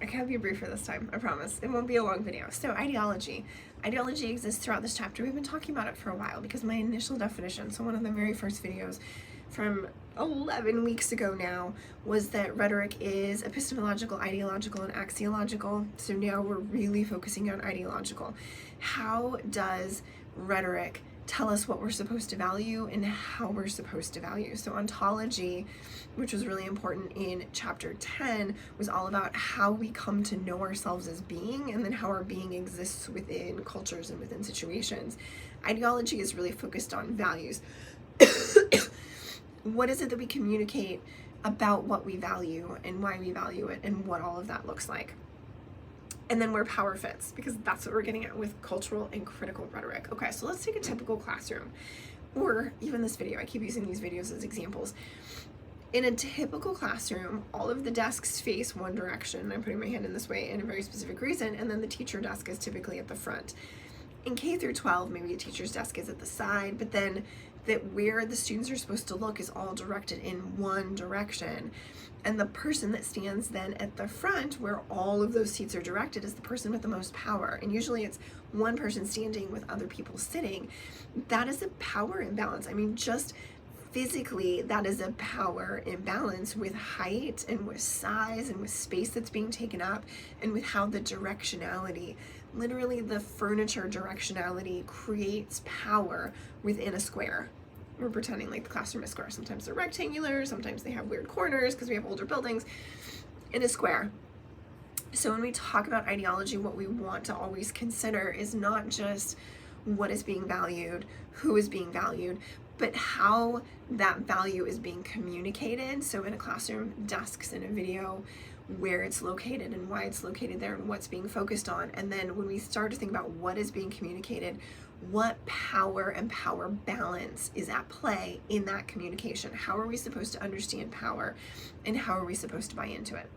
I can't be briefer this time, I promise. It won't be a long video. So ideology. Ideology exists throughout this chapter. We've been talking about it for a while because my initial definition, so one of the very first videos from 11 weeks ago now, was that rhetoric is epistemological, ideological, and axiological. So now we're really focusing on ideological. How does rhetoric tell us what we're supposed to value and how we're supposed to value? So ontology, which was really important in chapter 10, was all about how we come to know ourselves as being, and then how our being exists within cultures and within situations. Ideology is really focused on values. What is it that we communicate about what we value and why we value it and what all of that looks like? And then where power fits, because that's what we're getting at with cultural and critical rhetoric. Okay, so let's take a typical classroom, or even this video. I keep using these videos as examples. In a typical classroom, all of the desks face one direction. I'm putting my hand in this way in a very specific reason, and then the teacher desk is typically at the front. In K through 12, maybe a teacher's desk is at the side, but then that where the students are supposed to look is all directed in one direction. And the person that stands then at the front, where all of those seats are directed, is the person with the most power. And usually it's one person standing with other people sitting. That is a power imbalance. I mean, just physically, that is a power imbalance with height and with size and with space that's being taken up and with how the directionality, literally the furniture directionality, creates power within a square. We're pretending like the classroom is square. Sometimes they're rectangular, sometimes they have weird corners because we have older buildings. In a square. So when we talk about ideology, what we want to always consider is not just what is being valued, who is being valued, but how that value is being communicated. So in a classroom, desks, in a video, where it's located and why it's located there and what's being focused on. And then when we start to think about what is being communicated, what power and power balance is at play in that communication? How are we supposed to understand power, and how are we supposed to buy into it?